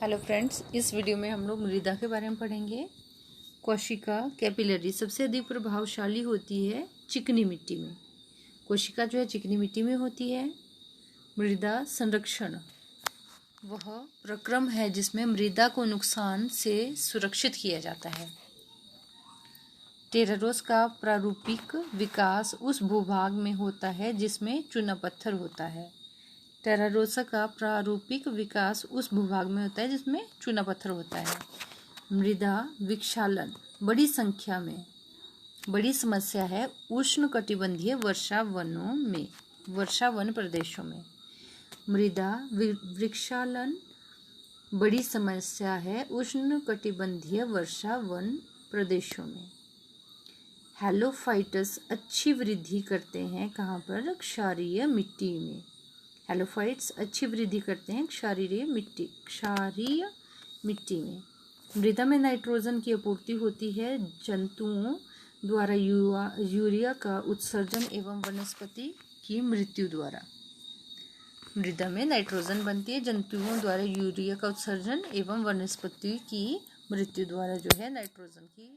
Hello friends, इस video में हम लोग मृदा के बारे में पढ़ेंगे। कोशिका कैपिलरी सबसे अधिक प्रभावशाली होती है चिकनी मिट्टी में। कोशिका जो है चिकनी मिट्टी में होती है। मृदा संरक्षण वह प्रक्रम है जिसमें मृदा को नुकसान से सुरक्षित किया जाता है। टेरारोस का प्रारूपिक विकास उस भूभाग में होता है जिसमें चूना पत्थर होता है। टेरारोसा का प्रारूपिक विकास उस भूभाग में होता है जिसमें चूना पत्थर होता है। मृदा विक्षालन बड़ी संख्या में बड़ी समस्या है उष्णकटिबंधीय वर्षावन प्रदेशों में। मृदा वृक्षालन बड़ी समस्या है उष्णकटिबंधीय वर्षावन प्रदेशों में। हैलोफाइट्स अच्छी वृद्धि करते हैं कहाँ पर? क्षारीय मिट्टी में। हैलोफाइट्स अच्छी वृद्धि करते हैं क्षारीय मिट्टी में। मृदा में नाइट्रोजन की आपूर्ति होती है जंतुओं द्वारा यूरिया का उत्सर्जन एवं वनस्पति की मृत्यु द्वारा। मृदा में नाइट्रोजन बनती है जंतुओं द्वारा यूरिया का उत्सर्जन एवं वनस्पति की मृत्यु द्वारा जो है नाइट्रोजन की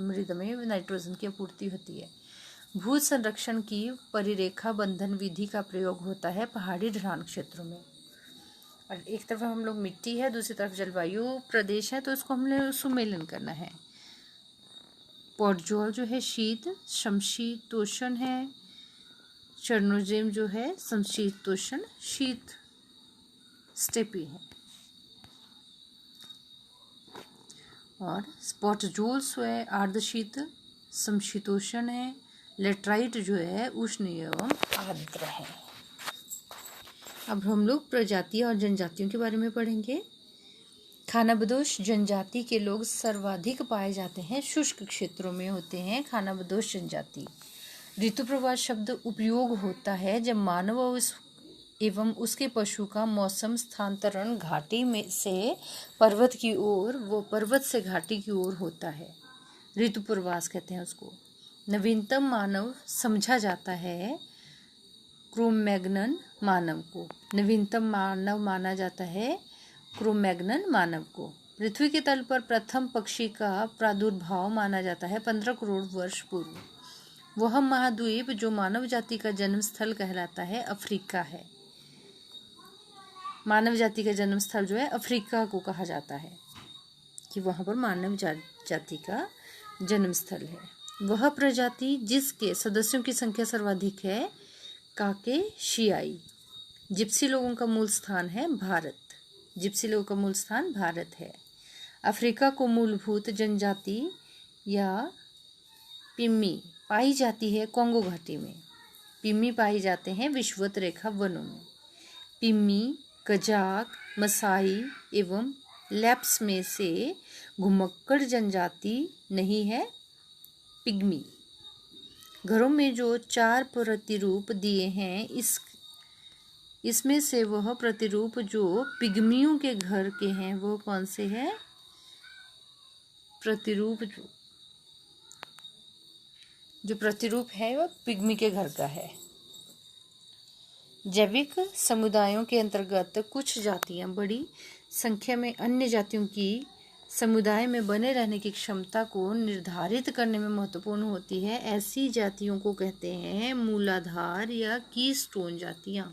मृदा में नाइट्रोजन की आपूर्ति होती है। भू संरक्षण की परिरेखा बंधन विधि का प्रयोग होता है पहाड़ी ढलान क्षेत्रों में। और एक तरफ हम लोग मिट्टी है, दूसरी तरफ जलवायु प्रदेश है, तो इसको हमने सुमेलन करना है। पोडजोल जो है शीत समशीतोष्ण है। चरनोजेम जो है समशीतोष्ण शीत स्टेपी है। और स्पॉटजोल स्वयं आर्द्रशीत समशीतोष्ण है। लेटराइट जो है उष्ण एवं आर्द्र है। अब हम लोग प्रजातियां और जनजातियों के बारे में पढ़ेंगे। खानाबदोश जनजाति के लोग सर्वाधिक पाए जाते हैं शुष्क क्षेत्रों में होते हैं खानाबदोश जनजाति। ऋतु प्रवाह शब्द उपयोग होता है जब मानव एवं उसके पशु का मौसम स्थानांतरण घाटी में से पर्वत की ओर व पर्वत से घाटी की ओर होता है। ऋतु प्रवास कहते हैं उसको। नवीनतम मानव समझा जाता है क्रोमैग्नन मानव को। नवीनतम मानव माना जाता है क्रोमैग्नन मानव को। पृथ्वी के तल पर प्रथम पक्षी का प्रादुर्भाव माना जाता है 15 करोड़ वर्ष पूर्व। वह महाद्वीप जो मानव जाति का जन्म स्थल कहलाता है अफ्रीका है। मानव जाति का जन्म स्थल जो है अफ्रीका को कहा जाता है कि वहाँ पर मानव जाति का जन्म स्थल है। वह प्रजाति जिसके सदस्यों की संख्या सर्वाधिक है काकेशियाई। जिप्सी लोगों का मूल स्थान है भारत। जिप्सी लोगों का मूल स्थान भारत है। अफ्रीका को मूलभूत जनजाति या पिम्मी पाई जाती है कोंगो घाटी में। पिम्मी पाई जाते हैं विषुवत रेखा वनों में। पिम्मी, कजाक, मसाई एवं लैप्स में से घुमक्कड़ जनजाति नहीं है पिग्मी। घरों में जो 4 प्रतिरूप दिए हैं इसमें से वह प्रतिरूप जो पिग्मियों के घर के हैं वो कौन से हैं? जो प्रतिरूप है वह पिग्मी के घर का है। जैविक समुदायों के अंतर्गत कुछ जातियां बड़ी संख्या में अन्य जातियों की समुदाय में बने रहने की क्षमता को निर्धारित करने में महत्वपूर्ण होती है। ऐसी जातियों को कहते हैं मूलाधार या कीस्टोन जातियां।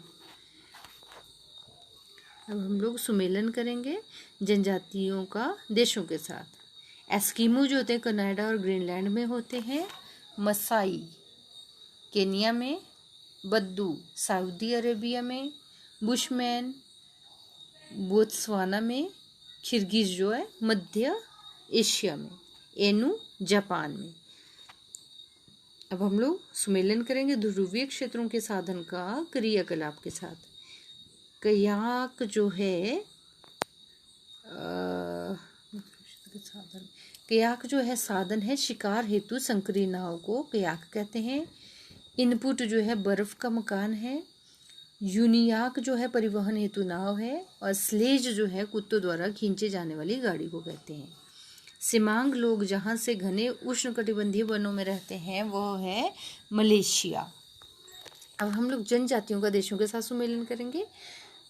अब हम लोग सुमेलन करेंगे जनजातियों का देशों के साथ। एस्किमो जो होते हैं कनाडा और ग्रीनलैंड में होते हैं। मसाई केनिया में। बद्दू सऊदी अरेबिया में। बुशमैन बोत्सवाना में। किर्गिज जो है मध्य एशिया में। एनु जापान में। अब हम लोग सुमेलन करेंगे ध्रुवीय क्षेत्रों के साधन का क्रियाकलाप के साथ। कयाक जो है कयाक जो है साधन है शिकार हेतु संकरी नाव को कयाक कहते हैं। इनपुट जो है बर्फ का मकान है। यूनियाक जो है परिवहन हेतु नाव है। और स्लेज जो है कुत्तों द्वारा खींचे जाने वाली गाड़ी को कहते हैं। सिमांग लोग जहाँ से घने उष्णकटिबंधीय वनों में रहते हैं वह है मलेशिया। अब हम लोग जनजातियों का देशों के साथ सुमेलन करेंगे।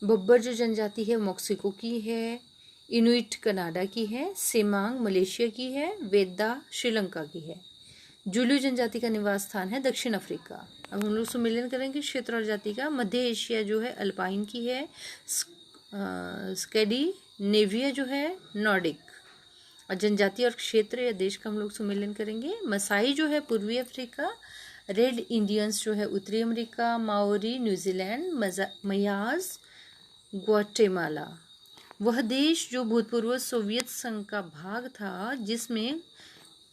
बब्बर जो जनजाति है मेक्सिको की है, इनुइट कनाडा की है, सेमांग मलेशिया की है, वेदा श्रीलंका की है। जुलू जनजाति का निवास स्थान है दक्षिण अफ्रीका। अब हम लोग सम्मेलन करेंगे क्षेत्र और जाति का। मध्य एशिया जो है अल्पाइन की है, स्कैंडिनेविया जो है नॉर्डिक। और जनजाति और क्षेत्र या देश का हम लोग सम्मेलन करेंगे। मसाई जो है पूर्वी अफ्रीका, रेड इंडियंस जो है उत्तरी अमेरिका, माओरी न्यूजीलैंड, मयाज ग्वाटेमाला। वह देश जो भूतपूर्व सोवियत संघ का भाग था जिसमें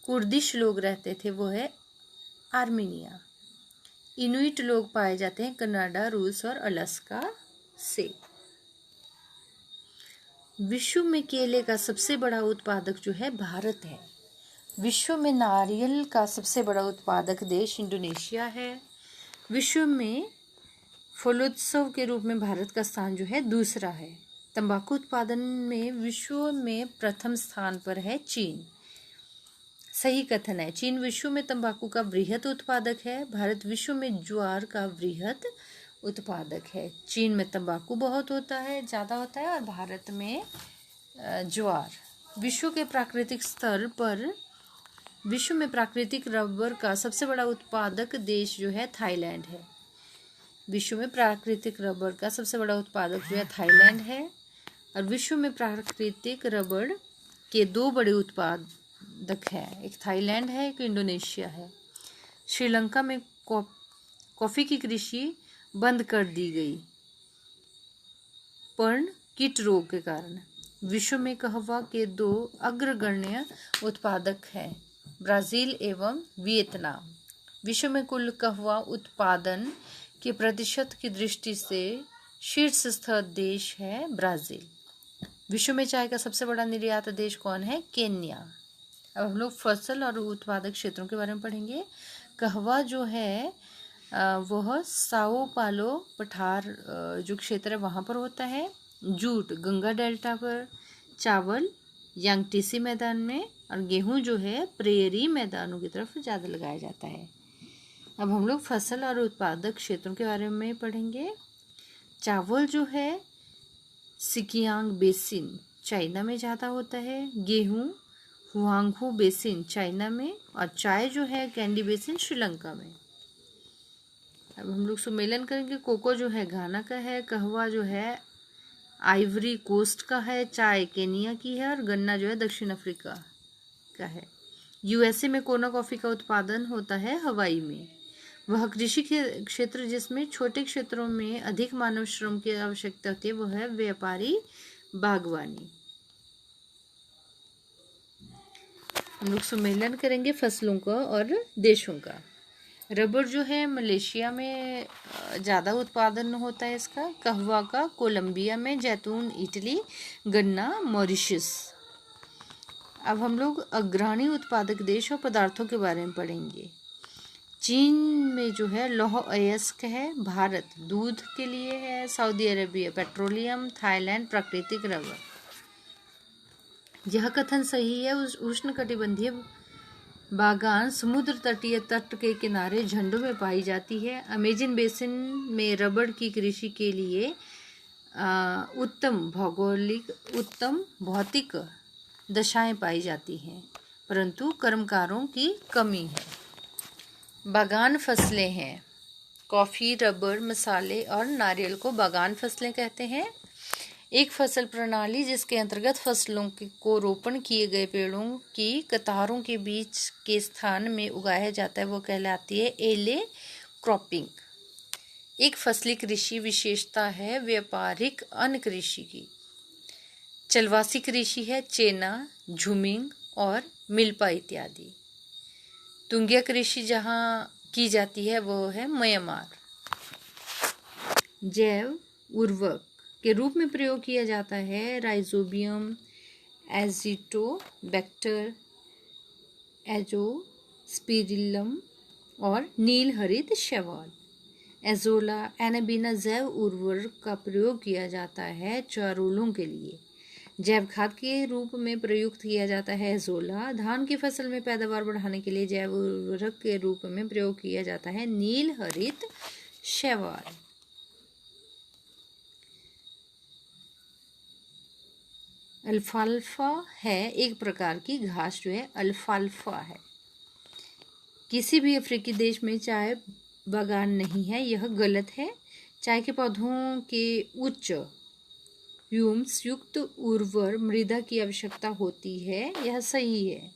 कुर्दिश लोग रहते थे वो है आर्मेनिया। इनुइट लोग पाए जाते हैं कनाडा, रूस और अलास्का से। विश्व में केले का सबसे बड़ा उत्पादक जो है भारत है। विश्व में नारियल का सबसे बड़ा उत्पादक देश इंडोनेशिया है। विश्व में फलोत्सव के रूप में भारत का स्थान जो है दूसरा है। तंबाकू उत्पादन में विश्व में प्रथम स्थान पर है चीन। सही कथन है, चीन विश्व में तंबाकू का वृहद उत्पादक है। भारत विश्व में ज्वार का वृहद उत्पादक है। चीन में तंबाकू बहुत होता है, ज़्यादा होता है, और भारत में ज्वार। विश्व के प्राकृतिक स्तर पर विश्व में प्राकृतिक रबर का सबसे बड़ा उत्पादक देश जो है थाईलैंड है। विश्व में प्राकृतिक रबर का सबसे बड़ा उत्पादक जो है थाईलैंड है। और विश्व में प्राकृतिक रबर के दो बड़े उत्पादक हैं, एक थाईलैंड है, एक इंडोनेशिया है। श्रीलंका में कॉफ़ी की कृषि बंद कर दी गई पर्ण कीट रोग के कारण। विश्व में कहवा के दो अग्रगण्य उत्पादक हैं, ब्राज़ील एवं वियतनाम। विश्व में कुल कहवा उत्पादन के प्रतिशत की दृष्टि से शीर्षस्थ देश है ब्राज़ील। विश्व में चाय का सबसे बड़ा निर्यात देश कौन है? केन्या। अब हम लोग फसल और उत्पादक क्षेत्रों के बारे में पढ़ेंगे। कहवा जो है वह साओ पालो पठार जो क्षेत्र है वहाँ पर होता है। जूट गंगा डेल्टा पर, चावल यांगटीसी मैदान में, और गेहूं जो है प्रेयरी मैदानों की तरफ ज़्यादा लगाया जाता है। अब हम लोग फसल और उत्पादक क्षेत्रों के बारे में पढ़ेंगे। चावल जो है सिकियांग बेसिन चाइना में ज़्यादा होता है, गेहूं हुआंगहू बेसिन चाइना में, और चाय जो है कैंडी बेसिन श्रीलंका में। अब हम लोग सम्मेलन करेंगे। कोको जो है घाना का है, कहवा जो है आइवरी कोस्ट का है, चाय केनिया की है, और गन्ना जो है दक्षिण अफ्रीका का है। यूएसए में कोना कॉफ़ी का उत्पादन होता है हवाई में। वह कृषि के क्षेत्र जिसमें छोटे क्षेत्रों में अधिक मानव श्रम की आवश्यकता होती है वह है व्यापारी बागवानी। हम लोग सम्मेलन करेंगे फसलों का और देशों का। रबर जो है मलेशिया में ज़्यादा उत्पादन होता है इसका, कहवा का कोलंबिया में, जैतून इटली, गन्ना मॉरिशस। अब हम लोग अग्रणी उत्पादक देश और पदार्थों के बारे में पढ़ेंगे। चीन में जो है लौह अयस्क है, भारत दूध के लिए है, सऊदी अरेबिया पेट्रोलियम, थाईलैंड प्राकृतिक रबर। यह कथन सही है। उष्णकटिबंधीय बागान समुद्र तटीय तट के किनारे झंडों में पाई जाती है। अमेजन बेसिन में रबर की कृषि के लिए उत्तम भौतिक दशाएं पाई जाती हैं, परंतु कर्मकारों की कमी है। बागान फसलें हैं, कॉफ़ी, रबर, मसाले और नारियल को बागान फसलें कहते हैं। एक फसल प्रणाली जिसके अंतर्गत फसलों को रोपण किए गए पेड़ों की कतारों के बीच के स्थान में उगाया जाता है वो कहलाती है एले क्रॉपिंग। एक फसली कृषि विशेषता है व्यापारिक अन्न कृषि की। चलवासी कृषि है चेना, झुमिंग और मिल्पा इत्यादि। तुंगिया कृषि जहाँ की जाती है वो है म्यांमार। जैव उर्वरक के रूप में प्रयोग किया जाता है राइजोबियम, एजिटोबैक्टर, एजोस्पिरिलम और नील हरित शैवाल। एजोला, एनाबीना जैव उर्वरक का प्रयोग किया जाता है चारोलों के लिए। जैव खाद के रूप में प्रयुक्त किया जाता है एजोला। धान की फसल में पैदावार बढ़ाने के लिए जैव उर्वरक के रूप में प्रयोग किया जाता है नील हरित शैवाल। अल्फाल्फा है एक प्रकार की घास जो है अल्फाल्फा है। किसी भी अफ्रीकी देश में चाय बागान नहीं है, यह गलत है। चाय के पौधों के उच्च ह्यूमस युक्त उर्वर मृदा की आवश्यकता होती है, यह सही है।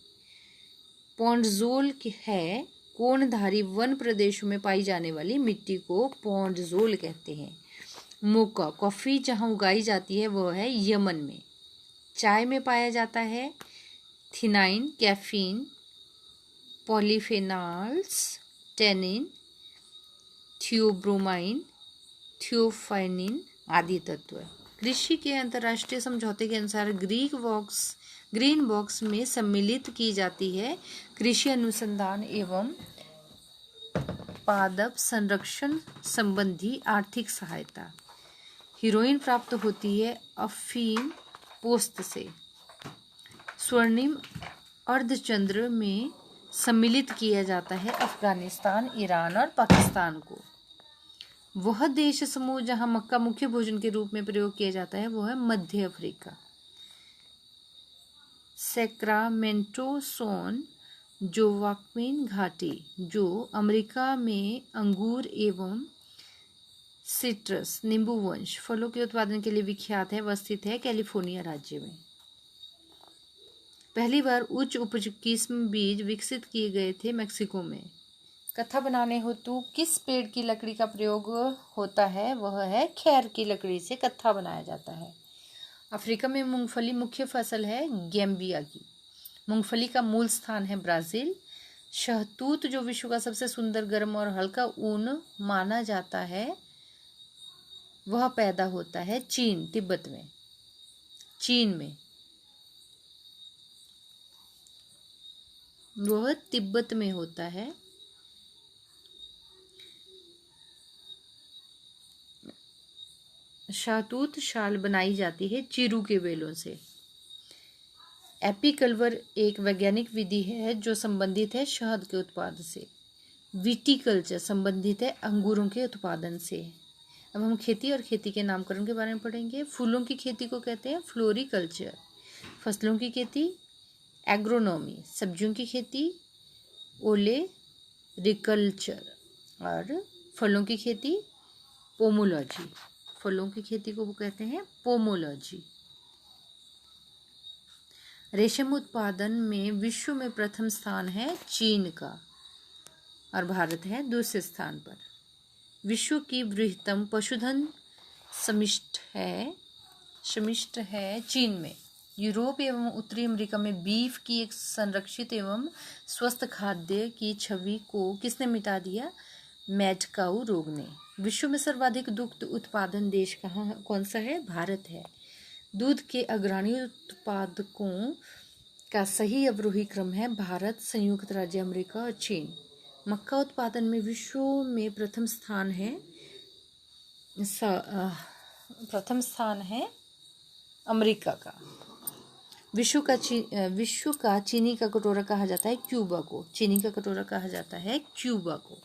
पॉन्डजोल है कोणधारी वन प्रदेशों में पाई जाने वाली मिट्टी को पॉन्डजोल कहते हैं। मोका कॉफ़ी जहाँ उगाई जाती है वह है यमन में। चाय में पाया जाता है थिनाइन, कैफीन, पॉलीफेनॉल्स, टैनिन, थियोब्रोमाइन, थियोफाइनिन आदि तत्व। कृषि के अंतर्राष्ट्रीय समझौते के अनुसार ग्रीन बॉक्स में सम्मिलित की जाती है कृषि अनुसंधान एवं पादप संरक्षण संबंधी आर्थिक सहायता। हीरोइन प्राप्त होती है अफीम पोस्त से। स्वर्णिम अर्धचंद्र में सम्मिलित किया जाता है अफगानिस्तान, ईरान और पाकिस्तान को। वह देश समूह जहां मक्का मुख्य भोजन के रूप में प्रयोग किया जाता है वो है मध्य अफ्रीका। सैक्रामेंटो सोन जोवाक्विन घाटी जो अमेरिका में अंगूर एवं सिट्रस नींबू वंश फलों के उत्पादन के लिए विख्यात है, वह स्थित है कैलिफोर्निया राज्य में। पहली बार उच्च उपज किस्म बीज विकसित किए गए थे मैक्सिको में। कथा बनाने हेतु किस पेड़ की लकड़ी का प्रयोग होता है, वह है खैर की लकड़ी से कथा बनाया जाता है। अफ्रीका में मूंगफली मुख्य फसल है गैम्बिया की। मूंगफली का मूल स्थान है ब्राज़ील। शहतूत जो विश्व का सबसे सुंदर, गर्म और हल्का ऊन माना जाता है वह पैदा होता है तिब्बत में, चीन में। वह तिब्बत में होता है। शहतूत शाल बनाई जाती है चीरू के बेलों से। एपीकल्चर एक वैज्ञानिक विधि है जो संबंधित है शहद के उत्पादन से। विटीकल्चर संबंधित है अंगूरों के उत्पादन से। अब हम खेती और खेती के नामकरण के बारे में पढ़ेंगे। फूलों की खेती को कहते हैं फ्लोरिकल्चर। फसलों की खेती एग्रोनॉमी। सब्जियों की खेती ओलेरिकल्चर। और फलों की खेती पोमोलॉजी। फलों की खेती को वो कहते हैं पोमोलॉजी। रेशम उत्पादन में विश्व में प्रथम स्थान है चीन का और भारत है दूसरे स्थान पर। विश्व की बृहत्तम पशुधन समिष्ट है चीन में। यूरोप एवं उत्तरी अमेरिका में बीफ की एक संरक्षित एवं स्वस्थ खाद्य की छवि को किसने मिटा दिया? मैड काऊ रोग ने। विश्व में सर्वाधिक दुग्ध उत्पादन देश कौन सा है? भारत है। दूध के अग्रणी उत्पादकों का सही अवरोही क्रम है भारत, संयुक्त राज्य अमेरिका और चीन। मक्का उत्पादन में विश्व में प्रथम स्थान है अमेरिका का। विश्व का चीनी का कटोरा कहा जाता है क्यूबा को। चीनी का कटोरा कहा जाता है क्यूबा को।